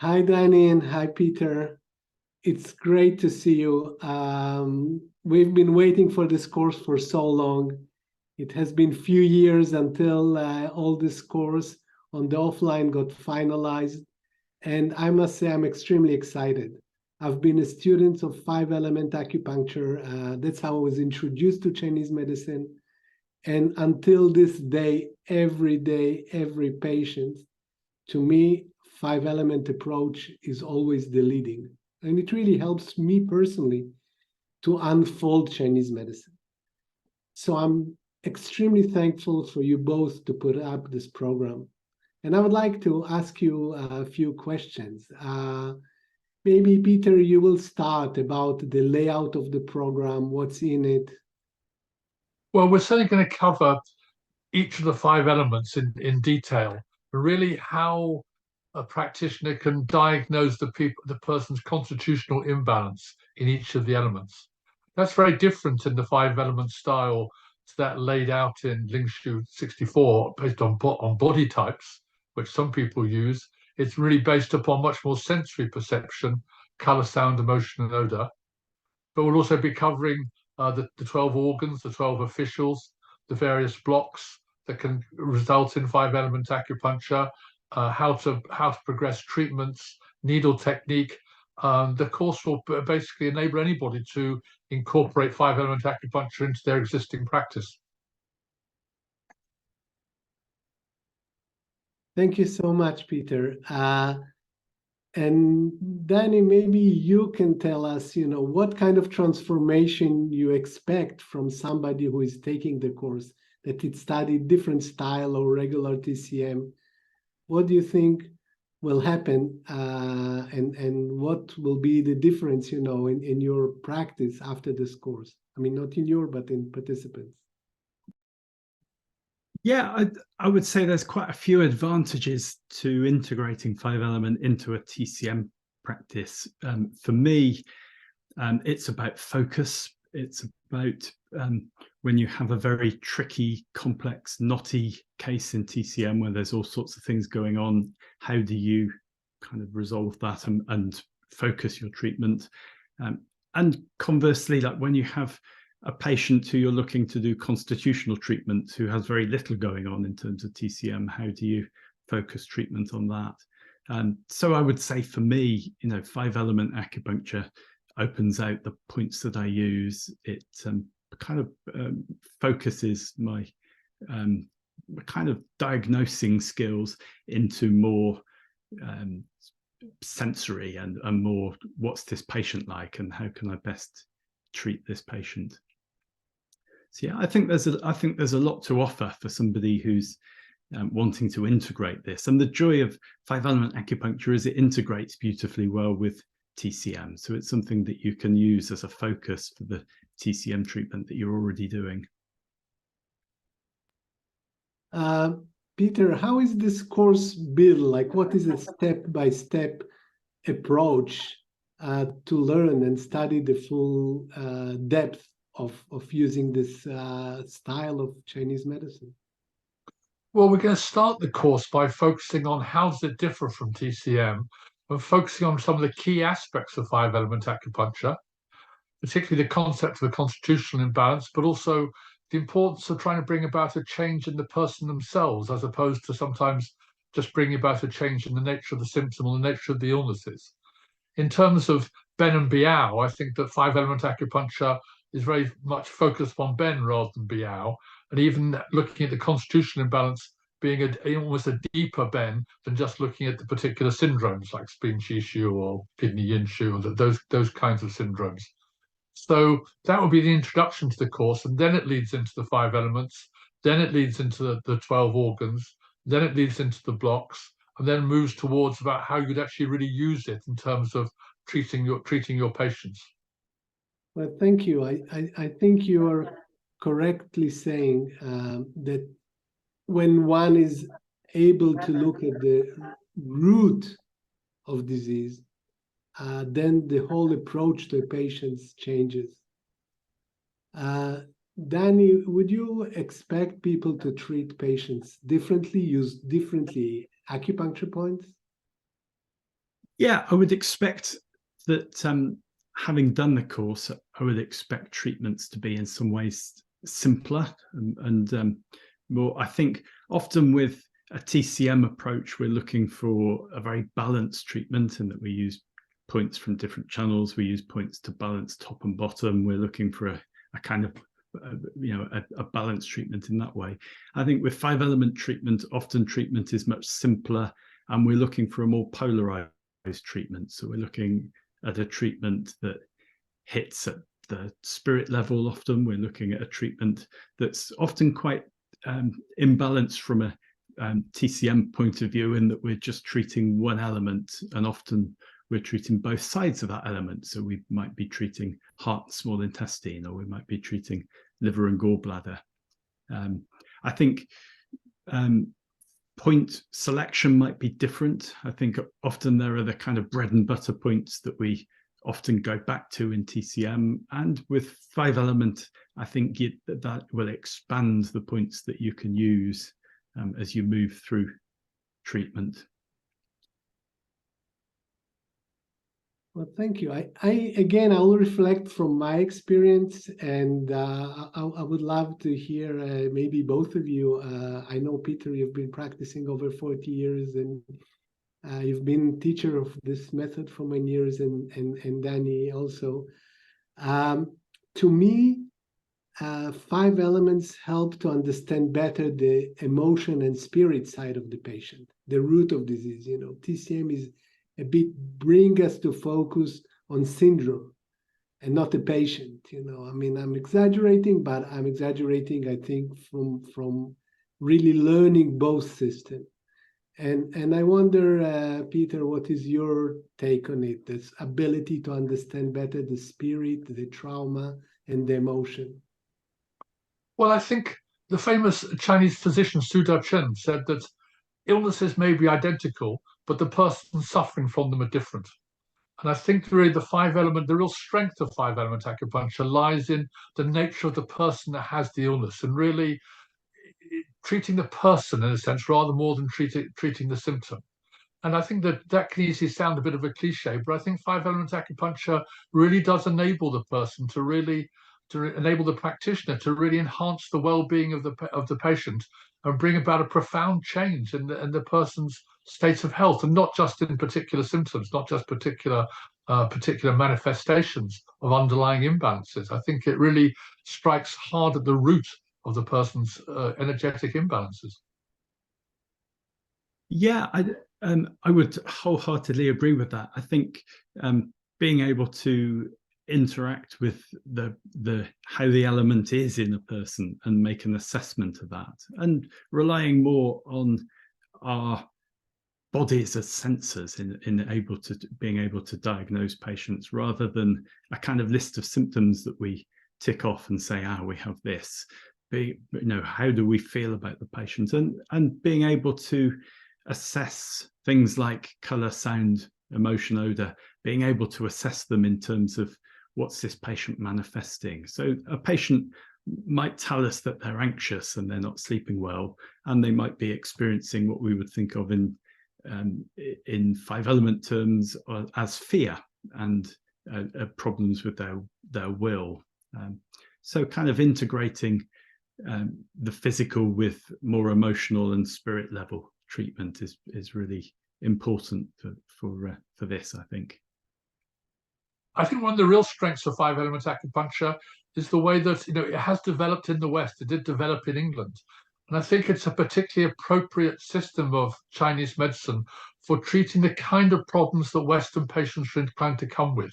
Hi, Danny, and hi, Peter. It's great to see you. We've been waiting for this course for so long. It has been few years until all this course on the offline got finalized. And I must say, I'm extremely excited. I've been a student of 5-element acupuncture. That's how I was introduced to Chinese medicine. And until this day, every patient, to me, 5-element approach is always the leading. And it really helps me personally to unfold Chinese medicine. So I'm extremely thankful for you both to put up this program. And I would like to ask you a few questions. Maybe, Peter, you will start about the layout of the program, what's in it. Well, we're certainly going to cover each of the 5 elements in detail, but really how a practitioner can diagnose the person's constitutional imbalance in each of the elements. That's very different in the 5-element style to that laid out in Lingshu 64 based on body types, which some people use. It's really based upon much more sensory perception, color, sound, emotion, and odor. But we'll also be covering the 12 organs, the 12 officials, the various blocks that can result in 5-element acupuncture, how to progress treatments, needle technique. The course will basically enable anybody to incorporate 5-element acupuncture into their existing practice. Thank you so much, Peter. And Danny, maybe you can tell us, what kind of transformation you expect from somebody who is taking the course, that it studied different style or regular TCM. What do you think will happen, and what will be the difference, in your practice after this course? I mean, not in your, but in participants. Yeah, I would say there's quite a few advantages to integrating 5-element into a TCM practice. For me, it's about focus. It's about when you have a very tricky, complex, knotty case in TCM where there's all sorts of things going on, how do you kind of resolve that and focus your treatment? And conversely, like when you have a patient who you're looking to do constitutional treatment who has very little going on in terms of TCM, how do you focus treatment on that? So I would say for me, 5-element acupuncture opens out the points that I use. It kind of focuses my kind of diagnosing skills into more sensory and more what's this patient like and how can I best treat this patient. So yeah, I think there's a lot to offer for somebody who's wanting to integrate this. And the joy of 5-element acupuncture is it integrates beautifully well with TCM. So it's something that you can use as a focus for the TCM treatment that you're already doing. Peter, how is this course built? Like, what is a step-by-step approach to learn and study the full depth of using this style of Chinese medicine? Well, we're going to start the course by focusing on how does it differ from TCM and focusing on some of the key aspects of 5-element acupuncture, particularly the concept of the constitutional imbalance, but also the importance of trying to bring about a change in the person themselves, as opposed to sometimes just bringing about a change in the nature of the symptom or the nature of the illnesses. In terms of Ben and Biao, I think that 5-element acupuncture is very much focused on Ben rather than Biao, and even looking at the constitutional imbalance being almost a deeper Ben than just looking at the particular syndromes like spleen qi shu or kidney yin shu, or those kinds of syndromes. So that would be the introduction to the course, and then it leads into the 5 elements, then it leads into the 12 organs, then it leads into the blocks, and then moves towards about how you'd actually really use it in terms of treating your patients. Well, thank you. I think you are correctly saying that when one is able to look at the root of disease, then the whole approach to patients changes. Danny, would you expect people to treat patients differently, use differently acupuncture points? Yeah, I would expect that, having done the course, I would expect treatments to be in some ways simpler and more. I think often with a TCM approach, we're looking for a very balanced treatment, and that we use points from different channels. We use points to balance top and bottom. We're looking for a kind of a balanced treatment in that way. I think with 5-element treatment, often treatment is much simpler, and we're looking for a more polarized treatment. So we're looking at a treatment that hits at the spirit level. Often we're looking at a treatment that's often quite imbalanced from a TCM point of view, in that we're just treating one element, and often we're treating both sides of that element. So we might be treating heart, small intestine, or we might be treating liver and gallbladder. I think point selection might be different. I think often there are the kind of bread and butter points that we often go back to in TCM, and with 5-element, I think that will expand the points that you can use as you move through treatment. Well, thank you. Again, I will reflect from my experience, and I would love to hear maybe both of you. I know, Peter, you've been practicing over 40 years, and you've been teacher of this method for many years, and Danny also. To me, 5 elements help to understand better the emotion and spirit side of the patient, the root of disease. TCM is a bit bring us to focus on syndrome and not the patient. I mean, I'm exaggerating, but I'm exaggerating, I think, from really learning both systems. And I wonder, Peter, what is your take on it? This ability to understand better the spirit, the trauma, and the emotion. Well, I think the famous Chinese physician Su Chen said that illnesses may be identical, but the person suffering from them are different. And I think really the real strength of 5-element acupuncture lies in the nature of the person that has the illness, and really treating the person in a sense rather more than treating the symptom. And I think that can easily sound a bit of a cliche, but I think 5-element acupuncture really does enable the person to enable the practitioner to really enhance the well-being of the patient and bring about a profound change in the person's state of health, and not just in particular symptoms, not just particular manifestations of underlying imbalances. I think it really strikes hard at the root of the person's energetic imbalances. Yeah, I would wholeheartedly agree with that. I think being able to interact with how the element is in a person and make an assessment of that, and relying more on our bodies as sensors in being able to diagnose patients, rather than a kind of list of symptoms that we tick off and say, we have this. How do we feel about the patient, and being able to assess things like color, sound, emotion, odor, being able to assess them in terms of what's this patient manifesting. So a patient might tell us that they're anxious and they're not sleeping well, and they might be experiencing what we would think of in 5-element terms as fear and problems with their will. So kind of integrating the physical with more emotional and spirit level treatment is really important for this, I think. I think one of the real strengths of 5-element acupuncture is the way that it has developed in the West. It did develop in England, and I think it's a particularly appropriate system of Chinese medicine for treating the kind of problems that Western patients are inclined to come with.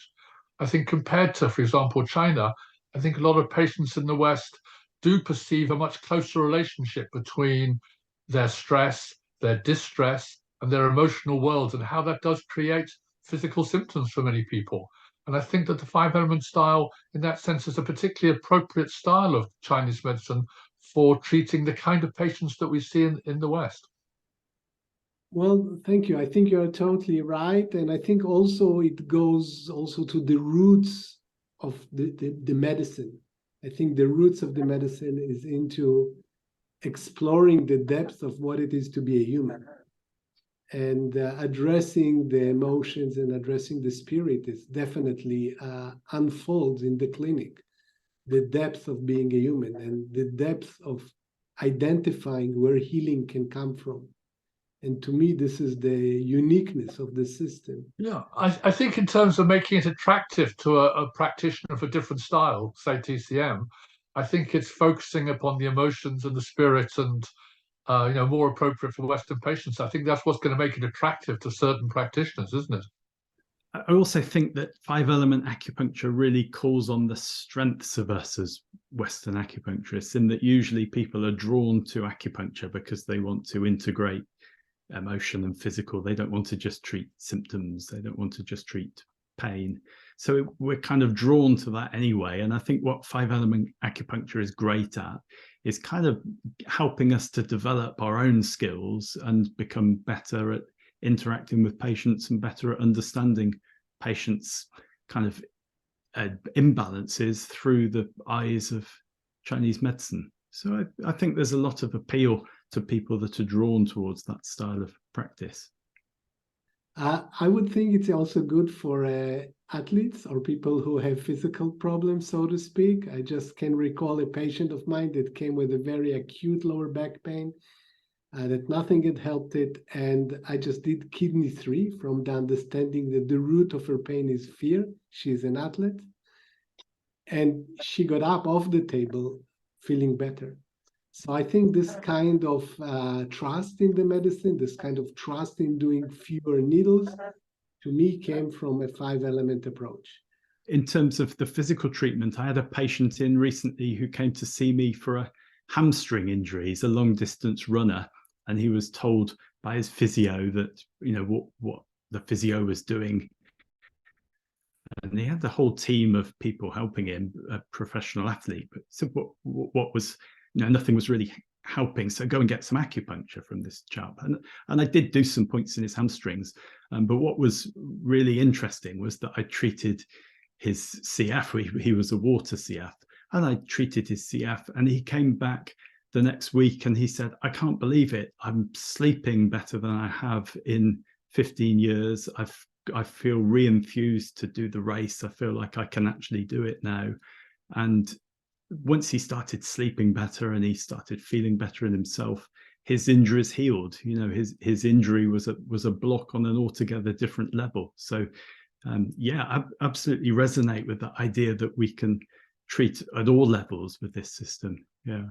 I think compared to, for example, China, I think a lot of patients in the West do perceive a much closer relationship between their stress, their distress, and their emotional world, and how that does create physical symptoms for many people. And I think that the 5-element style, in that sense, is a particularly appropriate style of Chinese medicine for treating the kind of patients that we see in the West. Well, thank you. I think you're totally right. And I think also it goes also to the roots of the medicine. I think the roots of the medicine is into exploring the depth of what it is to be a human. And addressing the emotions and addressing the spirit is definitely unfolds in the clinic. The depth of being a human and the depth of identifying where healing can come from. And to me, this is the uniqueness of the system. Yeah, I think in terms of making it attractive to a practitioner of a different style, say TCM, I think it's focusing upon the emotions and the spirits and more appropriate for Western patients. I think that's what's going to make it attractive to certain practitioners, isn't it? I also think that 5-element acupuncture really calls on the strengths of us as Western acupuncturists, in that usually people are drawn to acupuncture because they want to integrate emotion and physical. They don't want to just treat symptoms. They don't want to just treat pain. So we're kind of drawn to that anyway. And I think what 5-element acupuncture is great at is kind of helping us to develop our own skills and become better at interacting with patients and better at understanding patients' kind of imbalances through the eyes of Chinese medicine. So I think there's a lot of appeal to people that are drawn towards that style of practice. I would think it's also good for athletes or people who have physical problems, so to speak. I just can recall a patient of mine that came with a very acute lower back pain, that nothing had helped it. And I just did kidney 3 from the understanding that the root of her pain is fear. She's an athlete. And she got up off the table feeling better. So I think this kind of trust in the medicine, this kind of trust in doing fewer needles, to me came from a 5-element approach. In terms of the physical treatment, I had a patient in recently who came to see me for a hamstring injury. He's a long distance runner, and he was told by his physio that, what the physio was doing. And he had the whole team of people helping him, a professional athlete. But so what was, nothing was really helping. So go and get some acupuncture from this chap. And I did do some points in his hamstrings. But what was really interesting was that I treated his CF. He was a water CF. And I treated his CF. And he came back the next week and he said, I can't believe it. I'm sleeping better than I have in 15 years. I feel re-enthused to do the race. I feel like I can actually do it now. And once he started sleeping better and he started feeling better in himself, his injuries healed. His injury was a block on an altogether different level. So I absolutely resonate with the idea that we can treat at all levels with this system. Yeah.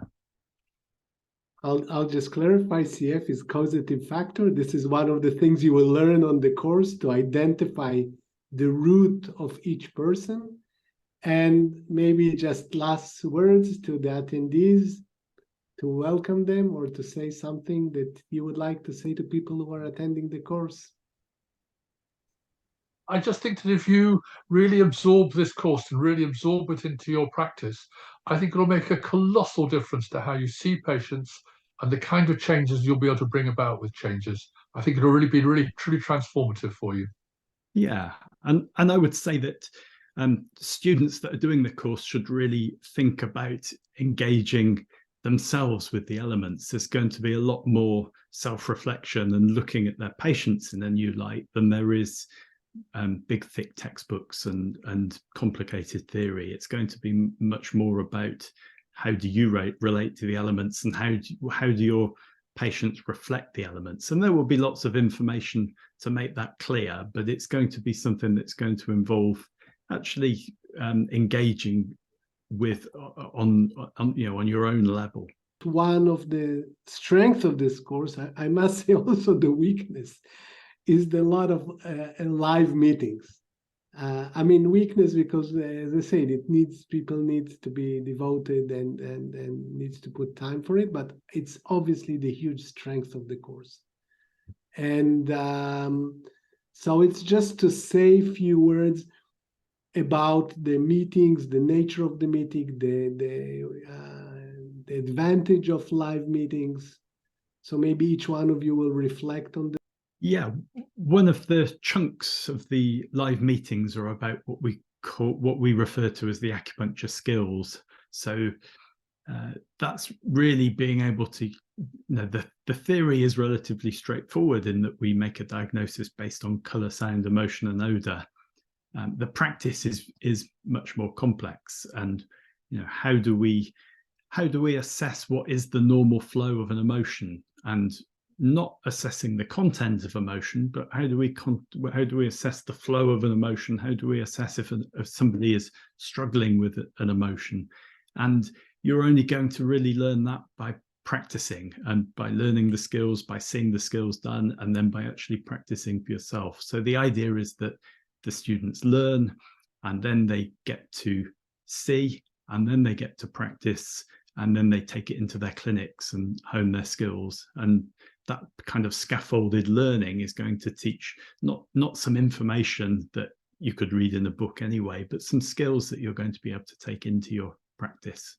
I'll just clarify, CF is causative factor. This is one of the things you will learn on the course, to identify the root of each person. And maybe just last words to the attendees, to welcome them or to say something that you would like to say to people who are attending the course. I just think that if you really absorb this course and really absorb it into your practice, I think it'll make a colossal difference to how you see patients and the kind of changes you'll be able to bring about with changes. I think it'll really be truly transformative for you. Yeah, and I would say that students that are doing the course should really think about engaging themselves with the elements. There's going to be a lot more self-reflection and looking at their patients in a new light than there is big, thick textbooks and complicated theory. It's going to be much more about how do you relate to the elements and how do your patients reflect the elements. And there will be lots of information to make that clear, but it's going to be something that's going to involve actually engaging with on your own level. One of the strengths of this course, I must say also the weakness, is the lot of live meetings. Weakness because, as I said, people need to be devoted and needs to put time for it, but it's obviously the huge strength of the course. And so it's just to say a few words about the meetings, the nature of the meeting, the advantage of live meetings. So maybe each one of you will reflect on that. Yeah, one of the chunks of the live meetings are about what we refer to as the acupuncture skills. So that's really being able to, the theory is relatively straightforward in that we make a diagnosis based on color, sound, emotion, and odor. The practice is much more complex, and how do we assess what is the normal flow of an emotion, and not assessing the content of emotion, but how do we assess the flow of an emotion? How do we assess if somebody is struggling with an emotion? And you're only going to really learn that by practicing and by learning the skills, by seeing the skills done, and then by actually practicing for yourself. So the idea is that the students learn, and then they get to see, and then they get to practice, and then they take it into their clinics and hone their skills. And that kind of scaffolded learning is going to teach not some information that you could read in a book anyway, but some skills that you're going to be able to take into your practice.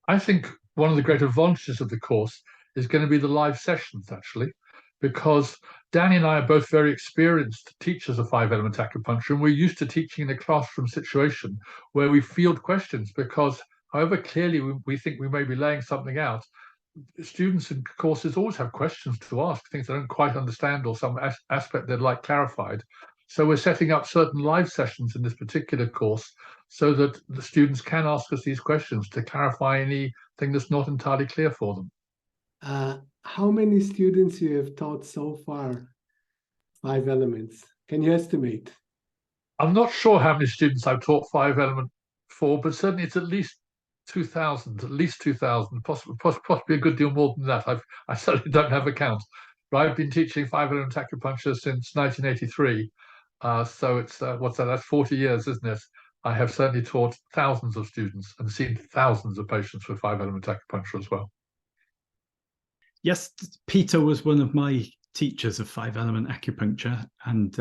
I think one of the great advantages of the course is going to be the live sessions, actually, because Danny and I are both very experienced teachers of 5-element acupuncture, and we're used to teaching in a classroom situation where we field questions, because however clearly we think we may be laying something out, students in courses always have questions to ask, things they don't quite understand or some aspect they'd like clarified. So we're setting up certain live sessions in this particular course so that the students can ask us these questions to clarify anything that's not entirely clear for them. How many students you have taught so far 5 elements? Can you estimate? I'm not sure how many students I've taught 5-element for, but certainly it's at least 2,000, possibly a good deal more than that. I certainly don't have a count. But I've been teaching 5-element acupuncture since 1983. So it's, what's that? That's 40 years, isn't it? I have certainly taught thousands of students and seen thousands of patients with 5-element acupuncture as well. Yes, Peter was one of my teachers of 5-element acupuncture, and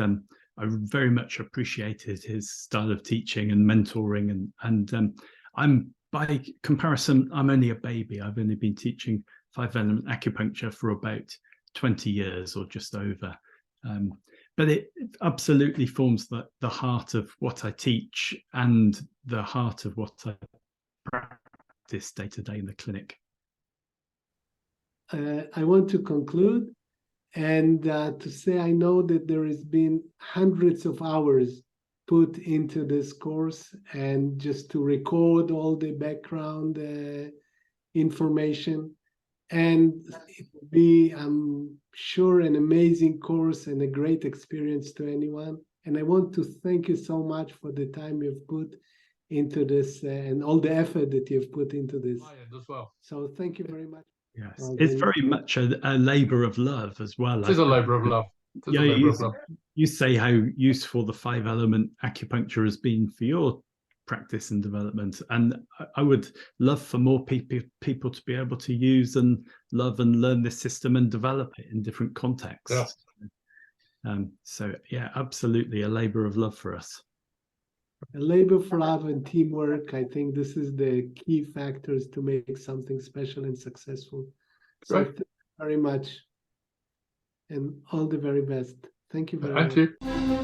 I very much appreciated his style of teaching and mentoring. And I'm, by comparison, I'm only a baby. I've only been teaching 5-element acupuncture for about 20 years or just over. But it absolutely forms the heart of what I teach and the heart of what I practice day to day in the clinic. I want to conclude and to say I know that there has been hundreds of hours put into this course, and just to record all the background information. And it will be, I'm sure, an amazing course and a great experience to anyone. And I want to thank you so much for the time you've put into this and all the effort that you've put into this. As well. So thank you very much. Yes, it's very much a labor of love as well. It is a labor of love. You say how useful the 5-element acupuncture has been for your practice and development, and I would love for more people to be able to use and love and learn this system and develop it in different contexts. Yeah. So yeah, absolutely a labor of love for us. A labor for love and teamwork. I think this is the key factors to make something special and successful. So thank you very much, and all the very best. Thank you very much. Thank you.